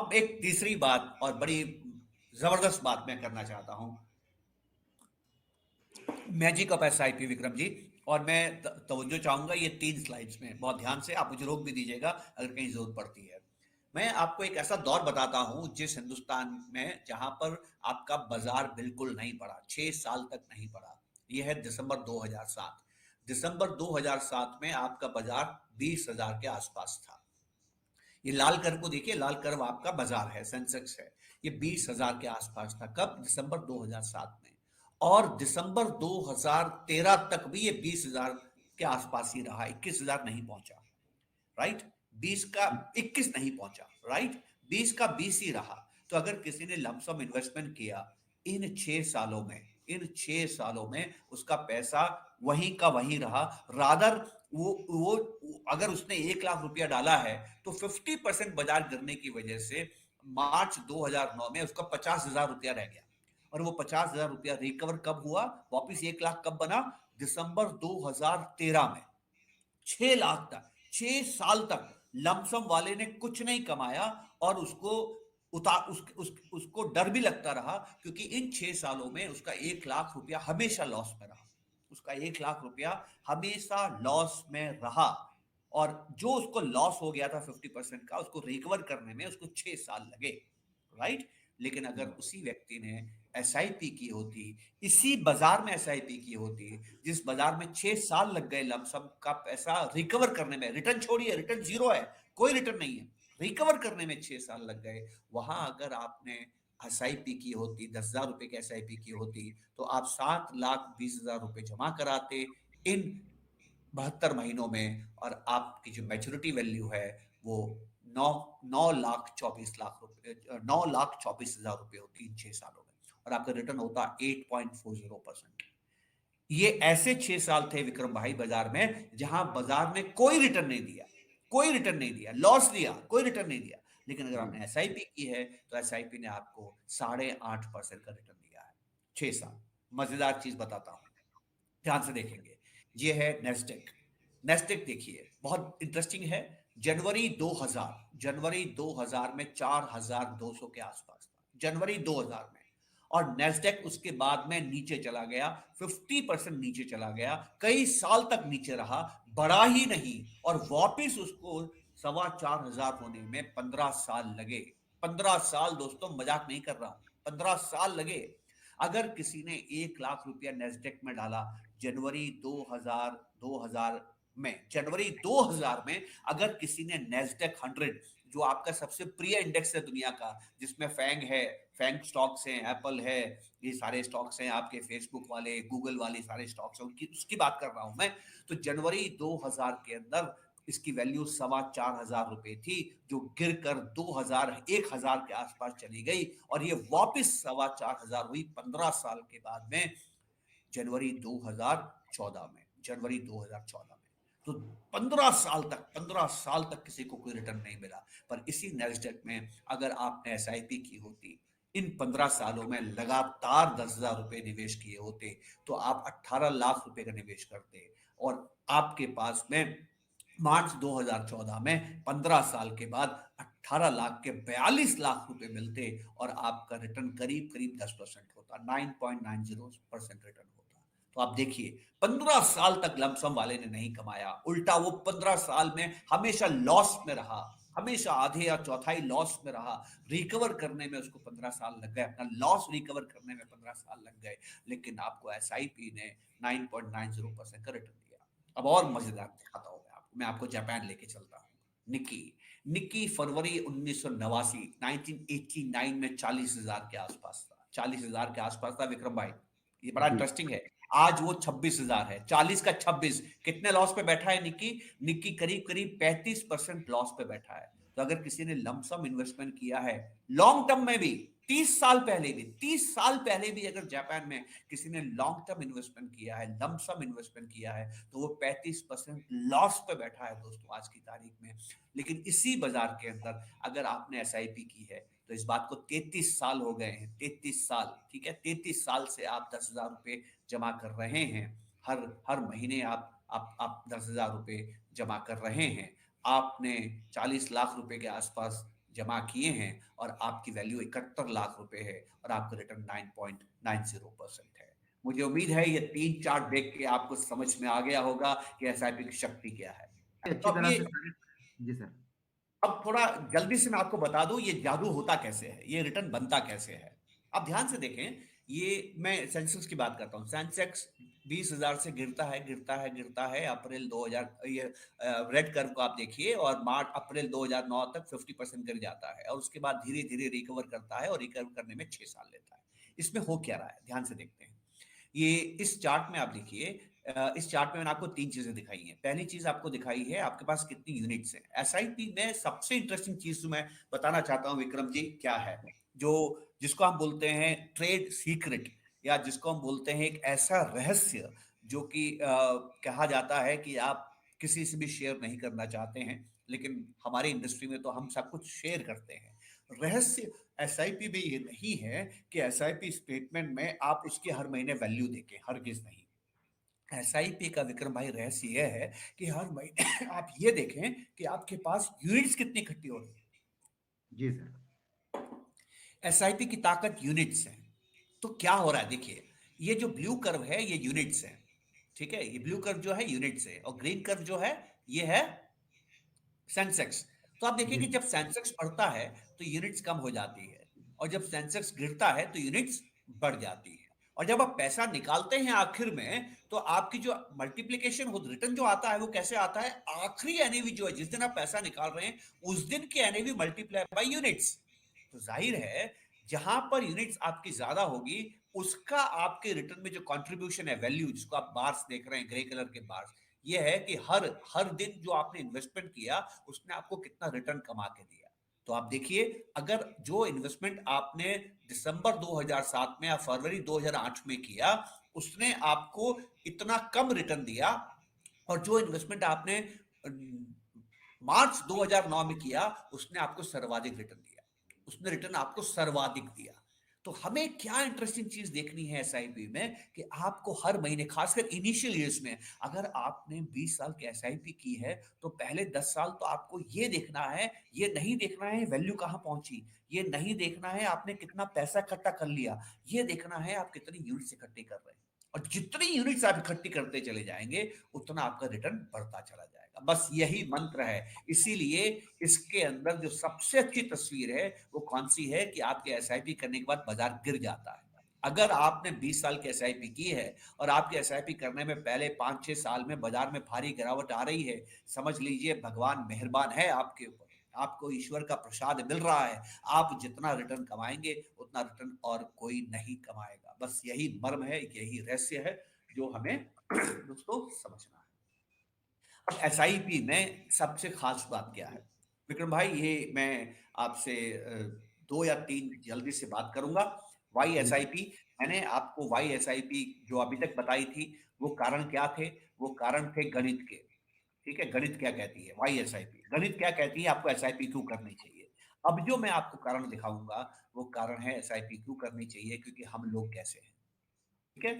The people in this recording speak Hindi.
अब एक तीसरी बात और बड़ी जबरदस्त बात मैं करना चाहता हूं, magic of SIP Vikram ji. और मैं तवज्जो चाहूंगा ये 3 स्लाइड्स में, बहुत ध्यान से, आप मुझे रोक भी दीजिएगा अगर कहीं जरूरत पड़ती है। मैं आपको एक ऐसा दौर बताता हूं जिस हिंदुस्तान में जहां पर आपका बाजार बिल्कुल नहीं बढ़ा, 6 साल तक नहीं बढ़ा। यह है दिसंबर 2007। दिसंबर 2007 में आपका बाजार 20,000 के आसपास था। ये लाल कर्व को देखिए, लाल कर्व आपका बाजार है, सेंसेक्स है। ये 20,000 के आसपास था, कब? दिसंबर 2007 में। और दिसंबर 2013 तक भी ये 20,000 के आसपास ही रहा, 21,000 नहीं पहुंचा। राइट? 20 का 21 नहीं पहुंचा। राइट? 20 का 20 ही रहा। तो अगर किसी ने लमसम इन्वेस्टमेंट किया इन 6 सालों में, इन 6 सालों में उसका पैसा वहीं का वहीं रहा। रादर वो अगर उसने 1 लाख रुपया डाला है तो 50% बाजार गिरने की वजह से मार्च 2009 में उसका 50,000 रुपया रह गया। और वो 50,000 रुपया रिकवर कब हुआ, वापिस 1 लाख कब बना? दिसंबर 2013 में। 6 लाख तक, 6 साल तक लमसम वाले ने कुछ नहीं कमाया। और उसको उसको डर भी लगता रहा, क्योंकि इन 6 सालों में उसका 1 लाख रुपया हमेशा लॉस में रहा। उसका 1 लाख रुपया हमेशा लॉस में रहा। और जो उसको लॉस हो गया था 50% का, उसको रिकवर करने में उसको 6 साल लगे। राइट? लेकिन अगर उसी व्यक्ति ने एसआईपी की होती, इसी बाजार में एसआईपी की होती, जिस बाजार में 6 साल लग गए लमसम का पैसा रिकवर करने में, रिटर्न छोड़िए, रिटर्न जीरो है, कोई रिटर्न नहीं है, रिकवर करने में 6 साल लग गए, वहां अगर आपने एसआईपी की होती, 10,000 रुपए की एसआईपी की होती, तो आप 7,20,000 रुपए जमा कराते इन 72 महीनों में। और आपकी जो मैच्योरिटी वैल्यू है वो नौ 9,24,00,000 रुपए, 9,24,000 रुपए होती है इन 6 सालों में। और आपका रिटर्न होता 8.40%। ये ऐसे 6 साल थे विक्रम भाई बाजार में, जहां बाजार ने कोई रिटर्न नहीं दिया, कोई रिटर्न नहीं दिया, लॉस दिया, कोई रिटर्न नहीं दिया। लेकिन अगर आपने एसआईपी की है तो एसआईपी ने आपको 8.5% का रिटर्न दिया है 6 साल। मजेदार चीज बताता हूं, ध्यान से देखेंगे। ये है नेस्डेक। नेस्डेक देखिए, बहुत इंटरेस्टिंग है। जनवरी 2000 में 4,200 के आसपास था, जनवरी 2000 में। और नेस्डेक उसके बाद में नीचे चला गया, 50% नीचे चला गया, कई साल तक नीचे रहा, बढ़ा ही नहीं। और वापिस उसको 4,2500 होने में 15 साल लगे। 15 साल दोस्तों, मजाक नहीं कर रहा हूं, 15 साल लगे। अगर किसी ने 1 लाख रुपया नेस्डेक में डाला जनवरी 2000 में, जनवरी 2000 में अगर किसी ने नेस्डेक 100, जो आपका सबसे प्रिय इंडेक्स है दुनिया का, जिसमें फैंग है, फैंग स्टॉक्स हैं, एप्पल है, ये सारे स्टॉक्स हैं, आपके फेसबुक वाले, गूगल वाले सारे स्टॉक्स हैं, उनकी उसकी बात कर रहा हूं मैं। तो जनवरी 2000 के अंदर इसकी वैल्यू 4,2500 रुपए थी, जो गिरकर 2000, 1,000 के आसपास चली गई। और ये वापस 4,2500 हुई 15 साल के बाद में, जनवरी 2014 में, जनवरी 2014 में। तो 15 साल तक, 15 साल तक किसी को कोई रिटर्न नहीं मिला। पर इसी नैस्डैक में अगर आपने एसआईपी की होती, इन 15 सालों में लगातार 10,000 रुपए निवेश किए होते, तो आप 18 लाख रुपए का निवेश करते। और आपके पास में मार्च 2014 में 15 साल के बाद 18 लाख के 42 लाख रुपए मिलते। और आपका रिटर्न करीब करीब 10% होता, 9.90% रिटर्न होता। तो आप देखिए, 15 साल तक लमसम वाले ने नहीं कमाया, उल्टा वो 15 साल में हमेशा लॉस में रहा, हमेशा आधे या चौथाई लॉस में रहा। रिकवर करने में उसको 15 साल लग गए, अपना लॉस रिकवर करने में 15 साल लग गए। लेकिन आपको एसआईपी ने 9.90% का रिटर्न दिया। अब और मजेदार दिखाता हूं मैं आपको जापान लेके चलता हूं। निकी, निकी फरवरी 1989, 1989 में 40,000 के आसपास था, 40,000 के आसपास था विक्रम भाई। ये बड़ा जी। इंटरेस्टिंग है। आज वो 26,000 है, 40 का 26, कितने लॉस पे बैठा है निकी? निकी करीब करीब 35% लॉस पे बैठा है। तो अगर किसी ने लमसम इन्वेस्टमेंट किया है लॉन्ग टर्म में भी, 30 साल पहले भी, 30 साल पहले भी अगर जापान में किसी ने लॉन्ग टर्म इन्वेस्टमेंट किया है, लमसम इन्वेस्टमेंट किया है, तो वो 35% लॉस पे बैठा है दोस्तों आज की तारीख में। लेकिन इसी बाजार के अंदर अगर आपने एसआईपी की है, तो इस बात को 33 साल हो गए हैं, 33 साल, ठीक है, 33 साल से आप 10,000 रुपए जमा कर रहे हैं। हर हर महीने आप 10,000 रुपए जमा कर रहे हैं। आपने 40 लाख रुपए के आसपास जमा किए हैं और आपकी वैल्यू 71 लाख रुपए है और आपका रिटर्न 9.90% है। मुझे उम्मीद है ये 3 चार्ट देख के आपको समझ में आ गया होगा कि एसआईपी की शक्ति क्या है। तो अच्छी अब तरह ये से सारे। जी सर। अब थोड़ा जल्दी से मैं आपको बता दूं ये जादू होता कैसे है, ये रिटर्न बनता कैसे है। आप ध्यान से देखें, ये मैं सेंसेक्स की बात करता हूं। सेंसेक्स 20,000 से गिरता है, गिरता है, गिरता है। अप्रैल 2000, ये रेड कर्व को आप देखिए, और मार्च अप्रैल 2009 तक 50% गिर जाता है और उसके बाद धीरे धीरे रिकवर करता है और रिकवर करने में 6 साल लेता है। इसमें हो क्या रहा है, ध्यान से देखते हैं। ये इस चार्ट में आप देखिए, इस चार्ट में मैंने आपको 3 चीजें दिखाई हैं। पहली चीज आपको दिखाई है आपके पास कितनी यूनिट्स हैं। एसआईपी में सबसे इंटरेस्टिंग चीज जो मैं बताना चाहता हूं विक्रम जी, क्या है, जो जिसको हम बोलते हैं ट्रेड सीक्रेट, या जिसको हम बोलते हैं एक ऐसा रहस्य जो कि कहा जाता है कि आप किसी से भी शेयर नहीं करना चाहते हैं, लेकिन हमारी इंडस्ट्री में तो हम सब कुछ शेयर करते हैं। रहस्य एसआईपी में ये नहीं है कि एसआईपी स्टेटमेंट में आप उसकी हर महीने वैल्यू देखें, हरगिज नहीं। एसआईपी का विक्रम भाई रहस्य यह है कि हर महीने आप ये देखें कि आपके पास यूनिट्स कितनी इकट्ठी हो रही है। जी सर। एसआईपी की ताकत यूनिट्स है। तो क्या हो रहा है देखिए, ये जो ब्लू कर्व है ये यूनिट्स है, ठीक है। ये ब्लू कर्व जो है यूनिट्स है, और ग्रीन कर्व जो है ये है सेंसेक्स। तो आप देखिए जी कि सर। जब सेंसेक्स बढ़ता है तो यूनिट्स कम हो जाती है, और जब सेंसेक्स गिरता है तो यूनिट्स बढ़ जाती है। और जब आप पैसा निकालते हैं आखिर में, तो आपकी जो मल्टीप्लिकेशन हो, रिटर्न जो आता है वो कैसे आता है, आखिरी एनएवी जो है जिस दिन आप पैसा निकाल रहे हैं उस दिन की एनएवी मल्टीप्लाई बाय यूनिट्स। तो जाहिर है जहां पर यूनिट्स आपकी ज्यादा होगी, उसका आपके रिटर्न में जो कंट्रीब्यूशन है, वैल्यू जिसको आप बार्स देख रहे हैं, ग्रे कलर के बार्स, ये है कि हर हर दिन जो आपने इन्वेस्टमेंट किया उसने आपको कितना रिटर्न कमा के दिया। तो आप देखिए, अगर जो इन्वेस्टमेंट आपने दिसंबर 2007 में या फरवरी 2008 में किया उसने आपको इतना कम रिटर्न दिया, और जो इन्वेस्टमेंट आपने मार्च 2009 में किया उसने आपको सर्वाधिक रिटर्न दिया, उसने रिटर्न आपको सर्वाधिक दिया। तो हमें क्या इंटरेस्टिंग चीज देखनी है एसआईपी में, कि आपको हर महीने, खासकर इनिशियल ईयर्स में, अगर आपने 20 साल की एसआईपी की है तो पहले 10 साल तो आपको ये देखना है, ये नहीं देखना है वैल्यू कहां पहुंची, ये नहीं देखना है आपने कितना पैसा इकट्ठा कर लिया, ये देखना है आप कितनी यूनिट्स इकट्ठी कर रहे हैं। और जितनी यूनिट्स आप इकट्ठी करते चले जाएंगे उतना आपका रिटर्न बढ़ता चला जाएगा। बस यही मंत्र है। इसीलिए इसके अंदर जो सबसे अच्छी तस्वीर है वो कौन सी है, कि आपके एसआईपी करने के बाद बाजार गिर जाता है। अगर आपने 20 साल की एसआईपी की है और आपकी एसआईपी करने में पहले 5-6 साल में बाजार में भारी गिरावट आ रही है, समझ लीजिए भगवान मेहरबान है आपके ऊपर, आपको ईश्वर का प्रसाद मिल रहा है। आप जितना रिटर्न कमाएंगे उतना रिटर्न और कोई नहीं कमाएगा। बस यही मर्म है, यही रहस्य है जो हमें दोस्तों समझना है। अब एसआईपी में सबसे खास बात क्या है विक्रम भाई, ये मैं आपसे 2 या 3 जल्दी से बात करूंगा। Y G S I sir. P मैंने आपको वाई एस आई पी जो अभी तक बताई थी, वो कारण क्या थे, वो कारण थे गणित के। ठीक है, गणित क्या कहती है, वाई एस आई पी गणित क्या कहती है, आपको एस आई पी क्यों करनी चाहिए। अब जो मैं आपको कारण दिखाऊंगा वो कारण है एस आई पी क्यों करनी चाहिए, क्योंकि हम लोग कैसे हैं। ठीक है।